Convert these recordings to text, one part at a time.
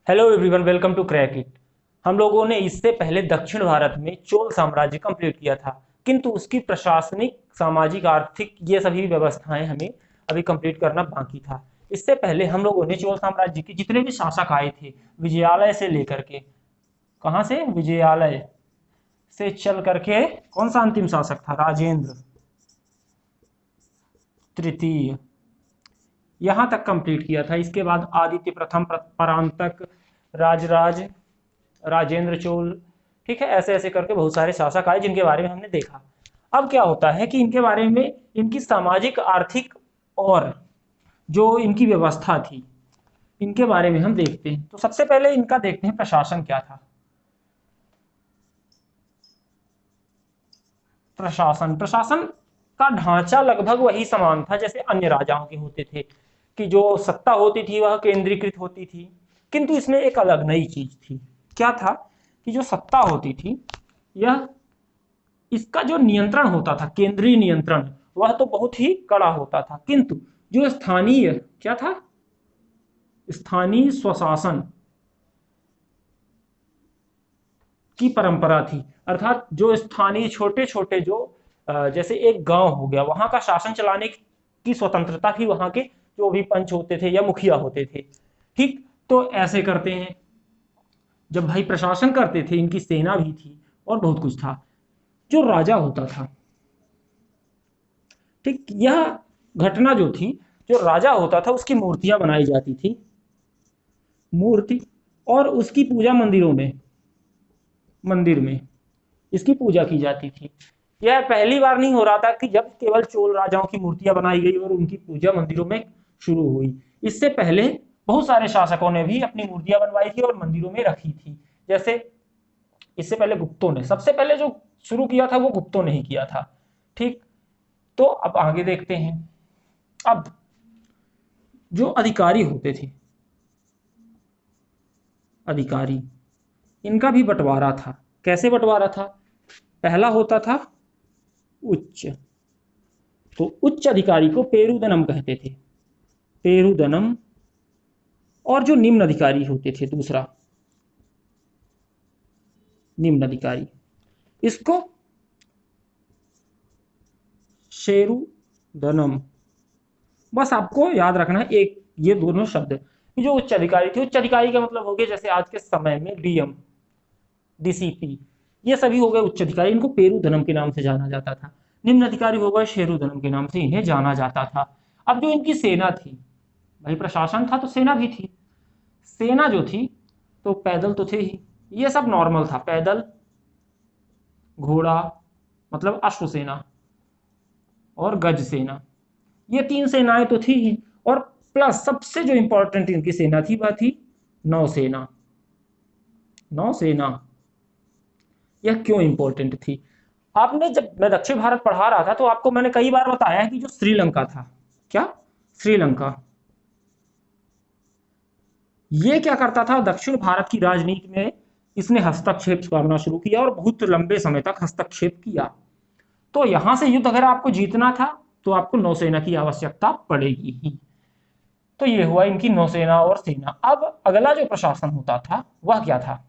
Hello everyone, welcome to crack it. हम लोगों ने इससे पहले दक्षिण भारत में चोल साम्राज्य कंप्लीट किया था, किंतु उसकी प्रशासनिक, सामाजिक, आर्थिक ये सभी व्यवस्थाएं हमें अभी कंप्लीट करना बाकी था। इससे पहले हम लोगों ने चोल साम्राज्य के जितने भी शासक आए थे, विजयालय से लेकर के, कहाँ से, विजयालय से चल करके, कौन सा अंतिम शासक था, राजेंद्र तृतीय, यहाँ तक कंप्लीट किया था। इसके बाद आदित्य प्रथम, परांतक, राजराज, राजेंद्र चोल, ठीक है, ऐसे ऐसे करके बहुत सारे शासक आए जिनके बारे में हमने देखा। अब क्या होता है कि इनके बारे में, इनकी सामाजिक, आर्थिक और जो इनकी व्यवस्था थी, इनके बारे में हम देखते हैं। तो सबसे पहले इनका देखते हैं प्रशासन क्या था। प्रशासन प्रशासन का ढांचा लगभग वही समान था जैसे अन्य राजाओं के होते थे, कि जो सत्ता होती थी वह केंद्रीकृत होती थी, किंतु इसमें एक अलग नई चीज थी। क्या था कि जो सत्ता होती थी, यह, इसका जो नियंत्रण होता था, केंद्रीय नियंत्रण, वह तो बहुत ही कड़ा होता था, किंतु जो स्थानीय, क्या था, स्थानीय स्वशासन की परंपरा थी। अर्थात जो स्थानीय छोटे छोटे जो, जैसे एक गांव हो गया, वहां का शासन चलाने की स्वतंत्रता थी वहां के जो भी पंच होते थे या मुखिया होते थे। ठीक, तो ऐसे करते हैं। जब भाई प्रशासन करते थे, इनकी सेना भी थी और बहुत कुछ था। जो राजा होता था, ठीक, यह घटना जो थी, जो राजा होता था उसकी मूर्तियां बनाई जाती थी, मूर्ति, और उसकी पूजा मंदिरों में, मंदिर में इसकी पूजा की जाती थी। यह पहली बार नहीं हो रहा था कि जब केवल चोल राजाओं की मूर्तियां बनाई गई और उनकी पूजा मंदिरों में शुरू हुई। इससे पहले बहुत सारे शासकों ने भी अपनी मूर्तियां बनवाई थी और मंदिरों में रखी थी। जैसे इससे पहले गुप्तों ने, सबसे पहले जो शुरू किया था वो गुप्तों ने ही किया था। ठीक, तो अब आगे देखते हैं। अब जो अधिकारी होते थे, अधिकारी, इनका भी बंटवारा था। कैसे बंटवारा था? पहला होता था उच्च, तो उच्च अधिकारी को पेरुदनम कहते थे, पेरुदनम। और जो निम्न अधिकारी होते थे, दूसरा निम्न अधिकारी, इसको शेरुदनम। बस आपको याद रखना है एक ये दोनों शब्द। जो उच्च अधिकारी थे, उच्च अधिकारी का मतलब हो गया जैसे आज के समय में डीएम, डीसीपी, ये सभी हो गए उच्च अधिकारी, इनको पेरुदनम के नाम से जाना जाता था। निम्न अधिकारी हो गए शेरुदनम के नाम से इन्हें जाना जाता था। अब जो इनकी सेना थी, भाई प्रशासन था तो सेना भी थी। सेना जो थी, तो पैदल तो थे ही, ये सब नॉर्मल था, पैदल, घोड़ा, मतलब अश्वसेना, और गज सेना, ये तीन सेनाएं तो थी ही। और प्लस सबसे जो इंपॉर्टेंट इनकी सेना थी वह थी नौसेना। नौसेना, यह क्यों इंपॉर्टेंट थी? आपने, जब मैं दक्षिण भारत पढ़ा रहा था तो आपको मैंने कई बार बताया है कि जो श्रीलंका था, क्या, श्रीलंका, ये क्या करता था, दक्षिण भारत की राजनीति में इसने हस्तक्षेप करना शुरू किया और बहुत लंबे समय तक हस्तक्षेप किया। तो यहां से युद्ध अगर आपको जीतना था तो आपको नौसेना की आवश्यकता पड़ेगी ही। तो ये हुआ इनकी नौसेना और सेना। अब अगला जो प्रशासन होता था वह क्या था?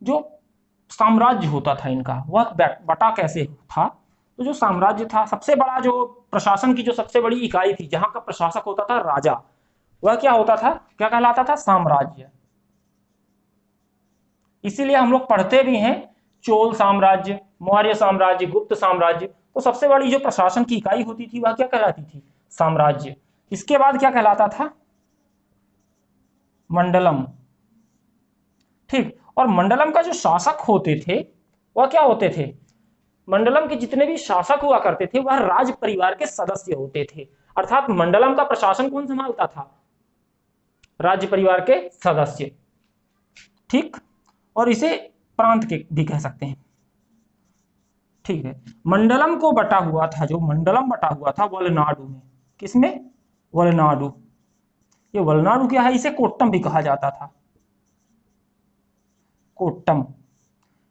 जो साम्राज्य होता था इनका, वह बटा कैसे था? तो जो साम्राज्य था, सबसे बड़ा जो प्रशासन की जो सबसे बड़ी इकाई थी, जहां का प्रशासक होता था राजा, वह क्या होता था, क्या कहलाता था? साम्राज्य। इसीलिए हम लोग पढ़ते भी हैं चोल साम्राज्य, मौर्य साम्राज्य, गुप्त साम्राज्य। तो सबसे बड़ी जो प्रशासन की इकाई होती थी वह क्या कहलाती थी? साम्राज्य। इसके बाद क्या कहलाता था? मंडलम। ठीक, और मंडलम का जो शासक होते थे वह क्या होते थे? मंडलम के जितने भी शासक हुआ करते थे वह राज परिवार के सदस्य होते थे। अर्थात मंडलम का प्रशासन कौन संभालता था? राज्य परिवार के सदस्य। ठीक, और इसे प्रांत के भी कह सकते हैं। ठीक है, मंडलम को बटा हुआ था, जो मंडलम बटा हुआ था वलनाडु में। किसमें? वलनाडु। ये वलनाडु क्या है? इसे कोट्टम भी कहा जाता था, कोट्टम।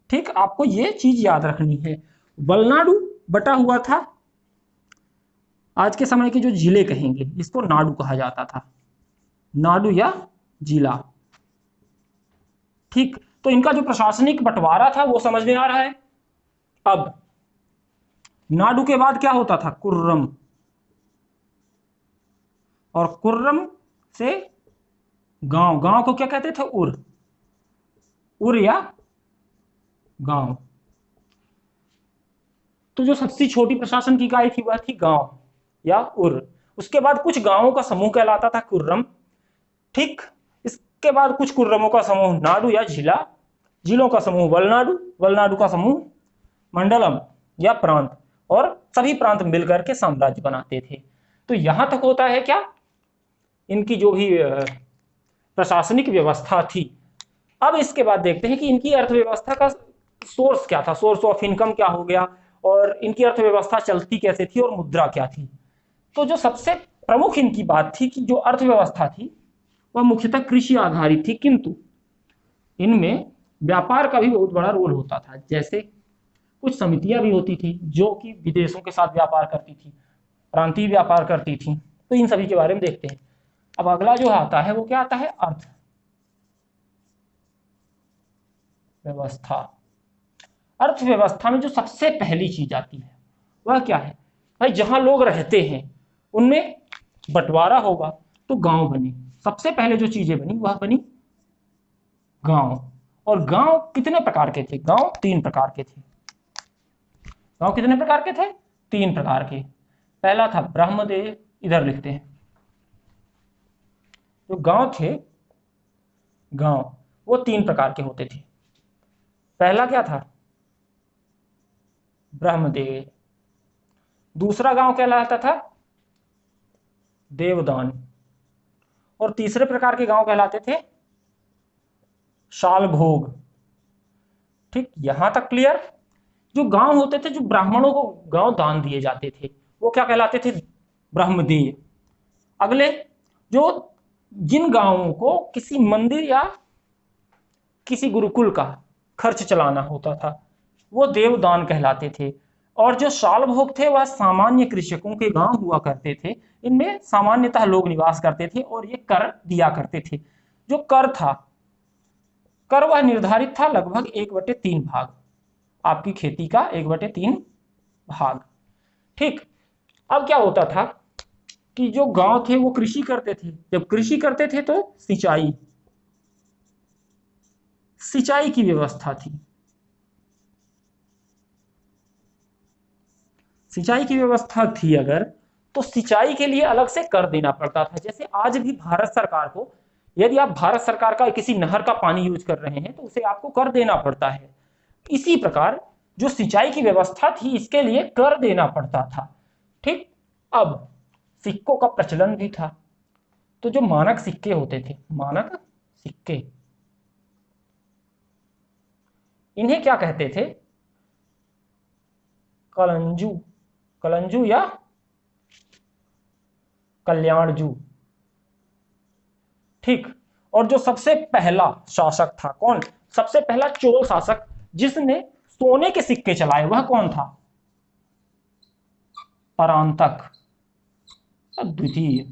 ठीक, आपको ये चीज याद रखनी है। वलनाडु बटा हुआ था, आज के समय के जो जिले कहेंगे इसको नाडु कहा जाता था, नाडु या जिला। ठीक, तो इनका जो प्रशासनिक बंटवारा था वो समझ में आ रहा है। अब नाडु के बाद क्या होता था, कुर्रम, और कुर्रम से गांव, गांव को क्या कहते थे, उर या गांव। तो जो सबसे छोटी प्रशासन की इकाई थी वह थी गांव या उर। उसके बाद कुछ गांवों का समूह कहलाता था कुर्रम। ठीक, इसके बाद कुछ कुर्रमों का समूह नाडु या जिला, जिलों का समूह वलनाडु, वलनाडु का समूह मंडलम या प्रांत, और सभी प्रांत मिलकर के साम्राज्य बनाते थे। तो यहां तक होता है क्या, इनकी जो भी प्रशासनिक व्यवस्था थी। अब इसके बाद देखते हैं कि इनकी अर्थव्यवस्था का सोर्स क्या था, सोर्स ऑफ इनकम क्या हो गया, और इनकी अर्थव्यवस्था चलती कैसे थी, और मुद्रा क्या थी। तो जो सबसे प्रमुख इनकी बात थी कि जो अर्थव्यवस्था थी वह मुख्यतः कृषि आधारित थी, किंतु इनमें व्यापार का भी बहुत बड़ा रोल होता था। जैसे कुछ समितियां भी होती थी जो कि विदेशों के साथ व्यापार करती थी, प्रांतीय व्यापार करती थी। तो इन सभी के बारे में देखते हैं। अब अगला जो आता है वो क्या आता है, अर्थव्यवस्था। अर्थव्यवस्था में जो सबसे पहली चीज आती है वह क्या है भाई, जहां लोग रहते हैं उनमें बंटवारा होगा, तो गांव बने। सबसे पहले जो चीजें बनी वह बनी गांव। और गांव कितने प्रकार के थे, गांव 3 प्रकार के थे। गांव कितने प्रकार के थे, 3 प्रकार के। पहला था ब्रह्मदेव, इधर लिखते हैं। जो गांव थे, गांव वो 3 प्रकार के होते थे। पहला क्या था, ब्रह्मदेव। दूसरा गांव कहलाता था देवदान, और तीसरे प्रकार के गांव कहलाते थे शालभोग। ठीक, यहां तक क्लियर। जो गांव होते थे, जो ब्राह्मणों को गांव दान दिए जाते थे, वो क्या कहलाते थे, ब्रह्मदेव। अगले, जो जिन गांवों को किसी मंदिर या किसी गुरुकुल का खर्च चलाना होता था, वो देवदान कहलाते थे। और जो शालभोग थे वह सामान्य कृषकों के गांव हुआ करते थे। इनमें सामान्यतः लोग निवास करते थे और ये कर दिया करते थे। जो कर था, कर वह निर्धारित था लगभग 1/3 भाग, आपकी खेती का 1/3 भाग। ठीक, अब क्या होता था कि जो गांव थे वो कृषि करते थे। जब कृषि करते थे तो सिंचाई, सिंचाई की व्यवस्था थी। सिंचाई की व्यवस्था थी अगर, तो सिंचाई के लिए अलग से कर देना पड़ता था। जैसे आज भी भारत सरकार को, यदि आप भारत सरकार का किसी नहर का पानी यूज कर रहे हैं तो उसे आपको कर देना पड़ता है। इसी प्रकार जो सिंचाई की व्यवस्था थी इसके लिए कर देना पड़ता था। ठीक, अब सिक्कों का प्रचलन भी था। तो जो मानक सिक्के होते थे, मानक सिक्के, इन्हें क्या कहते थे, कलंजू, कलंजू या कल्याणजू। ठीक, और जो सबसे पहला शासक था, कौन, सबसे पहला चोल शासक जिसने सोने के सिक्के चलाए वह कौन था, परांतक द्वितीय।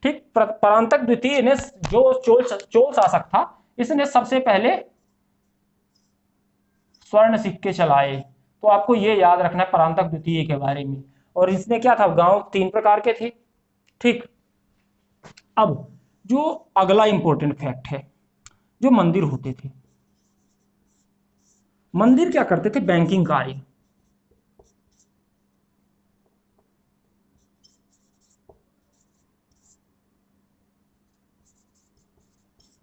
ठीक, परांतक द्वितीय ने, जो चोल शासक था, इसने सबसे पहले स्वर्ण सिक्के चलाए। तो आपको ये याद रखना है परांतक द्वितीय के बारे में। और इसने क्या था, गांव 3 प्रकार के थे। ठीक, अब जो अगला इंपॉर्टेंट फैक्ट है, जो मंदिर होते थे, मंदिर क्या करते थे, बैंकिंग कार्य।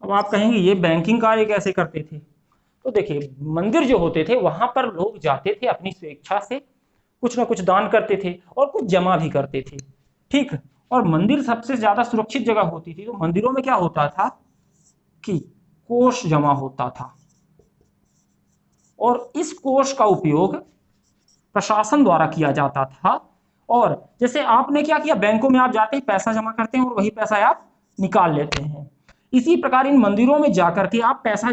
अब आप कहेंगे ये बैंकिंग कार्य कैसे करते थे, तो देखिए मंदिर जो होते थे वहां पर लोग जाते थे अपनी स्वेच्छा से, कुछ ना कुछ दान करते थे और कुछ जमा भी करते थे। ठीक, और मंदिर सबसे ज्यादा सुरक्षित जगह होती थी। तो मंदिरों में क्या होता था कि कोष जमा होता था, और इस कोष का उपयोग प्रशासन द्वारा किया जाता था। और जैसे आपने क्या किया, बैंकों में आप जाते हैं, पैसा जमा करते हैं और वही पैसा आप निकाल लेते हैं। इसी प्रकार इन मंदिरों में जाकर के आप पैसा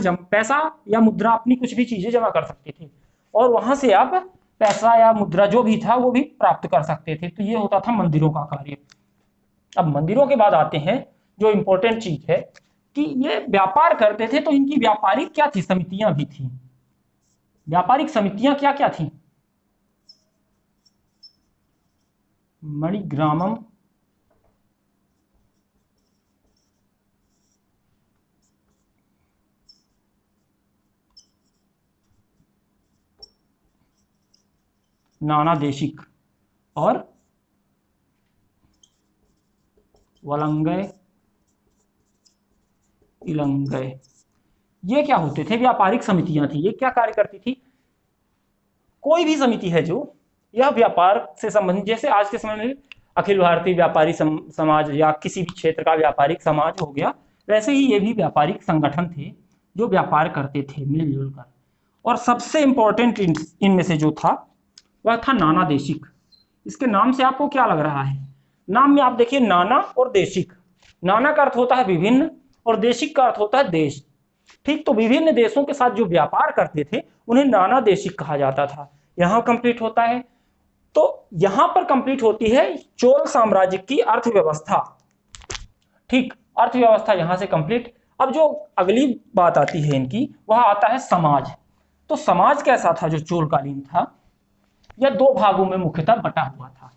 या मुद्रा, अपनी कुछ भी चीजें जमा कर सकते थे, और वहां से आप पैसा या मुद्रा जो भी था वो भी प्राप्त कर सकते थे। तो ये होता था मंदिरों का कार्य। अब मंदिरों के बाद आते हैं जो इंपॉर्टेंट चीज है, कि ये व्यापार करते थे तो इनकी व्यापारिक क्या थी, समितियां भी थी। व्यापारिक समितियां क्या क्या थी, मणिग्रामम, नाना देशिक और वलंगय इलंगय, ये क्या होते थे, व्यापारिक समितियां थी। ये क्या कार्य करती थी, कोई भी समिति है जो यह व्यापार से संबंधित, जैसे आज के समय में अखिल भारतीय व्यापारी समाज या किसी भी क्षेत्र का व्यापारिक समाज हो गया, वैसे ही ये भी व्यापारिक संगठन थे जो व्यापार करते थे मिलजुल कर। और सबसे इंपॉर्टेंट इनमें से जो था वह था नाना देशिक। इसके नाम से आपको क्या लग रहा है, नाम में आप देखिए नाना और देशिक। नाना का अर्थ होता है विभिन्न और देशिक का अर्थ होता है देश। ठीक, तो विभिन्न देशों के साथ जो व्यापार करते थे उन्हें नाना देशिक कहा जाता था। यहां कंप्लीट होता है, तो यहां पर कंप्लीट होती है चोल साम्राज्य की अर्थव्यवस्था। ठीक, अर्थव्यवस्था यहां से कंप्लीट। अब जो अगली बात आती है इनकी, वह आता है समाज। तो समाज कैसा था जो चोलकालीन था, यह दो भागों में मुख्यतः बटा हुआ था।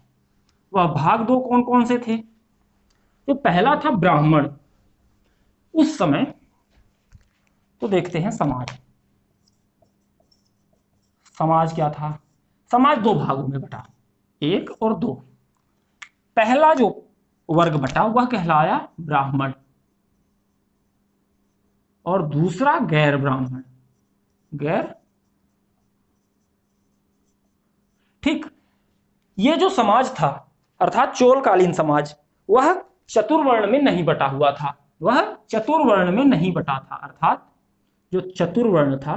वह भाग दो कौन कौन से थे, तो पहला था ब्राह्मण। उस समय तो देखते हैं समाज, समाज क्या था, समाज दो भागों में बटा, एक और दो। पहला जो वर्ग बटा वह कहलाया ब्राह्मण और दूसरा गैर ब्राह्मण, गैर। ठीक, ये जो समाज था अर्थात चोलकालीन समाज, वह चतुर्वर्ण में नहीं बटा हुआ था, वह चतुर्वर्ण में नहीं बटा था। अर्थात जो चतुर्वर्ण था,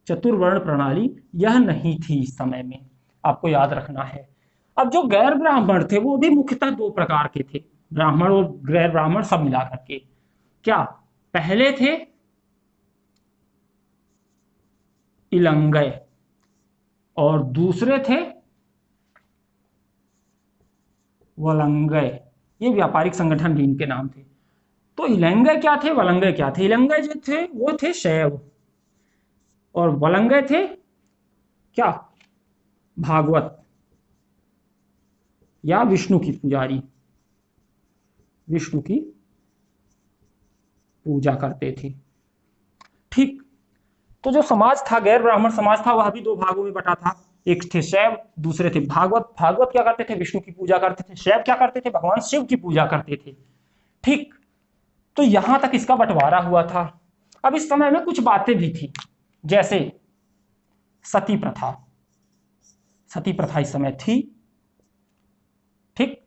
चतुर्वर्ण प्रणाली यह नहीं थी इस समय में, आपको याद रखना है। अब जो गैर ब्राह्मण थे वो भी मुख्यतः दो प्रकार के थे, ब्राह्मण और गैर ब्राह्मण सब मिलाकर के। क्या, पहले थे इलंगय और दूसरे थे वलंगय। ये व्यापारिक संगठन भी इनके नाम थे। तो इलंगय क्या थे, वलंगय क्या थे। इलंगय जो थे वो थे शैव और वलंगय थे क्या, भागवत या विष्णु की पुजारी, विष्णु की पूजा करते थे। ठीक, तो जो समाज था गैर ब्राह्मण समाज था वह भी दो भागों में बटा था, एक थे शैव, दूसरे थे भागवत। भागवत क्या करते थे, विष्णु की पूजा करते थे। शैव क्या करते थे, भगवान शिव की पूजा करते थे। ठीक, तो यहां तक इसका बंटवारा हुआ था। अब इस समय में कुछ बातें भी थी, जैसे सती प्रथा। सती प्रथा इस समय थी। ठीक,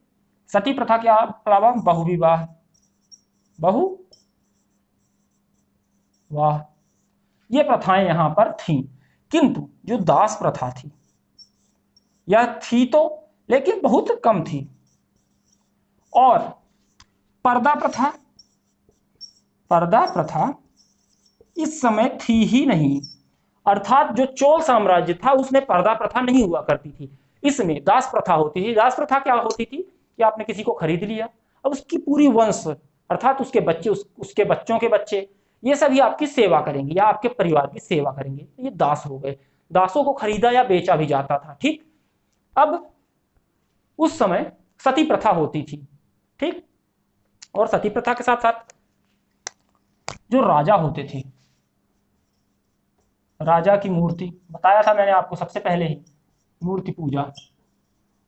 सती प्रथा के अलावा बहुविवाह, वाह, ये प्रथाएं यहां पर थीं। किंतु जो दास प्रथा थी यह थी तो, लेकिन बहुत कम थी। और पर्दा प्रथा, पर्दा प्रथा इस समय थी ही नहीं। अर्थात जो चोल साम्राज्य था उसमें पर्दा प्रथा नहीं हुआ करती थी, इसमें दास प्रथा होती थी। दास प्रथा क्या होती थी कि आपने किसी को खरीद लिया, अब उसकी पूरी वंश अर्थात उसके बच्चे, उसके बच्चों के बच्चे, ये सभी आपकी सेवा करेंगे या आपके परिवार की सेवा करेंगे, ये दास हो गए। दासों को खरीदा या बेचा भी जाता था। ठीक, अब उस समय सती प्रथा होती थी। ठीक, और सती प्रथा के साथ साथ जो राजा होते थे, राजा की मूर्ति, बताया था मैंने आपको सबसे पहले ही, मूर्ति पूजा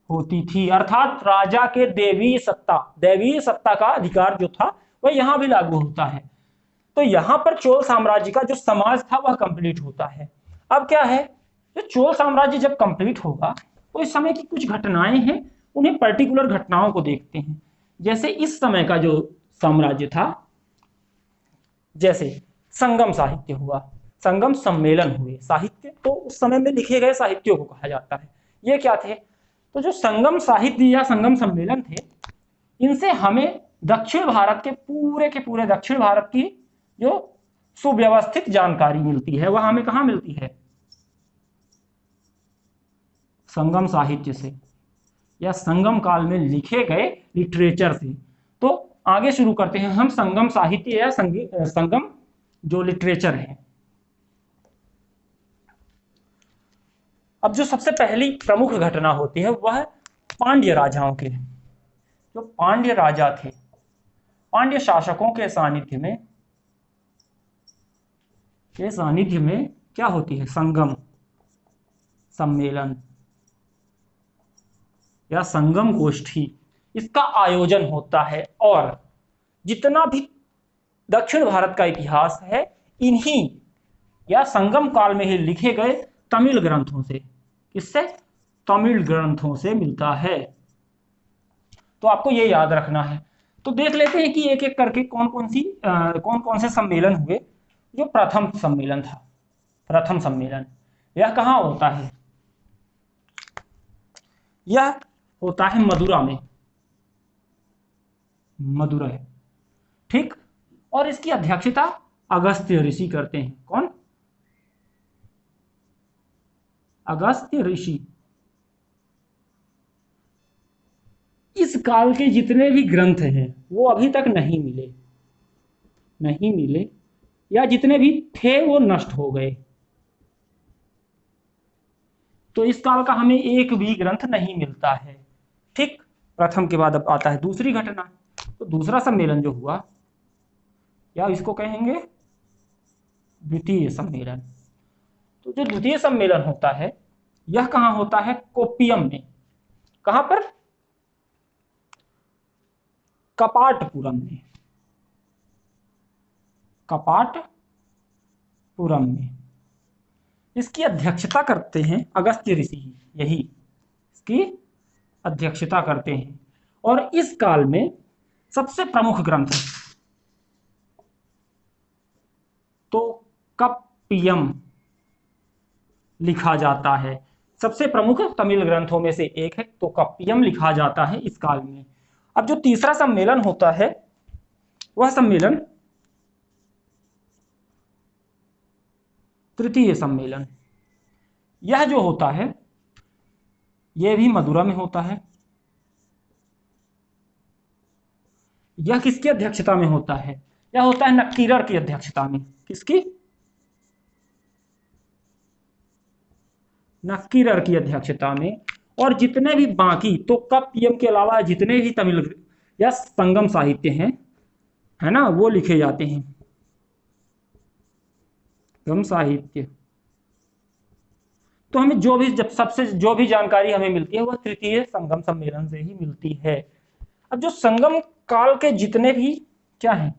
होती थी। अर्थात राजा के दैवीय सत्ता का अधिकार जो था वह यहां भी लागू होता है। तो यहां पर चोल साम्राज्य का जो समाज था वह कंप्लीट होता है। अब क्या है, जो चोल साम्राज्य जब कंप्लीट होगा तो इस समय की कुछ घटनाएं हैं, उन्हें पर्टिकुलर घटनाओं को देखते हैं। जैसे इस समय का जो साम्राज्य था, जैसे संगम साहित्य हुआ, संगम सम्मेलन हुए साहित्य, तो उस समय में लिखे गए साहित्यों को कहा जाता है। ये क्या थे, तो जो संगम साहित्य या संगम सम्मेलन थे, इनसे हमें दक्षिण भारत के पूरे दक्षिण भारत की जो सुव्यवस्थित जानकारी मिलती है वह हमें कहां मिलती है, संगम साहित्य से या संगम काल में लिखे गए लिटरेचर से। तो आगे शुरू करते हैं हम संगम साहित्य या संगम जो लिटरेचर है। अब जो सबसे पहली प्रमुख घटना होती है वह पांड्य राजाओं के, जो पांड्य राजा थे, पांड्य शासकों के सानिध्य में क्या होती है, संगम सम्मेलन या संगम गोष्ठी, इसका आयोजन होता है। और जितना भी दक्षिण भारत का इतिहास है इन्हीं या संगम काल में ही लिखे गए तमिल ग्रंथों से, किससे, तमिल ग्रंथों से मिलता है। तो आपको ये याद रखना है। तो देख लेते हैं कि एक एक करके कौन कौन से सम्मेलन हुए। जो प्रथम सम्मेलन था, प्रथम सम्मेलन यह कहाँ होता है, यह होता है मदुरा में, मदुरै, ठीक। और इसकी अध्यक्षता अगस्त्य ऋषि करते हैं। कौन, अगस्त्य ऋषि। इस काल के जितने भी ग्रंथ हैं वो अभी तक नहीं मिले या जितने भी थे वो नष्ट हो गए। तो इस काल का हमें एक भी ग्रंथ नहीं मिलता है, ठीक। प्रथम के बाद अब आता है दूसरी घटना। तो दूसरा सम्मेलन जो हुआ या इसको कहेंगे द्वितीय सम्मेलन। तो जो द्वितीय सम्मेलन होता है यह कहां होता है, कोप्पियम में। कहां पर, कपाटपुरम में, कपाटपुरम में। इसकी अध्यक्षता करते हैं अगस्त्य ऋषि, यही इसकी अध्यक्षता करते हैं। और इस काल में सबसे प्रमुख ग्रंथ तो कप्पियम लिखा जाता है। सबसे प्रमुख तमिल ग्रंथों में से एक है, तो कप्पियम लिखा जाता है इस काल में। अब जो तीसरा सम्मेलन होता है वह सम्मेलन तृतीय सम्मेलन। यह जो होता है यह भी मदुरा में होता है। यह किसकी अध्यक्षता में होता है, यह होता है नक्कीरर की अध्यक्षता में। किसकी, नक्कीरर की अध्यक्षता में। और जितने भी बाकी, तो कप्पियम के अलावा जितने भी तमिल या संगम साहित्य हैं, है ना, वो लिखे जाते हैं। संगम साहित्य तो हमें जो भी जानकारी हमें मिलती है वह तृतीय संगम सम्मेलन से ही मिलती है। अब जो संगम काल के जितने भी क्या हैं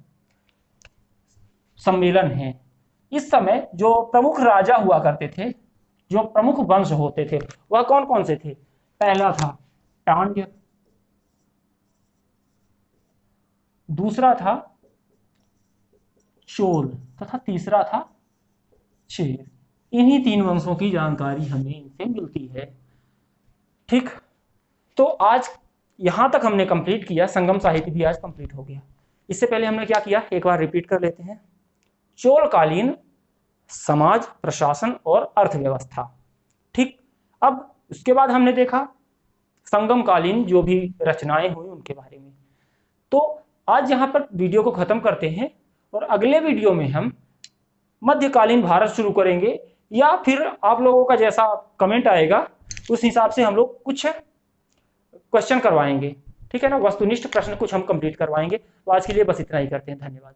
सम्मेलन हैं, इस समय जो प्रमुख राजा हुआ करते थे, जो प्रमुख वंश होते थे, वह कौन कौन से थे। पहला था पांड्य, दूसरा था चोल तथा तीसरा था चेर। इन्हीं तीन वंशों की जानकारी हमें इनसे मिलती है, ठीक। तो आज यहां तक हमने कंप्लीट किया, संगम साहित्य भी आज कंप्लीट हो गया। इससे पहले हमने क्या किया, एक बार रिपीट कर लेते हैं। चोलकालीन समाज, प्रशासन और अर्थव्यवस्था, ठीक। अब उसके बाद हमने देखा संगमकालीन जो भी रचनाएं हुई उनके बारे में। तो आज यहां पर वीडियो को खत्म करते हैं और अगले वीडियो में हम मध्यकालीन भारत शुरू करेंगे, या फिर आप लोगों का जैसा कमेंट आएगा उस हिसाब से हम लोग कुछ क्वेश्चन करवाएंगे, ठीक है ना, वस्तुनिष्ठ प्रश्न कुछ हम कंप्लीट करवाएंगे। तो आज के लिए बस इतना ही करते हैं, धन्यवाद।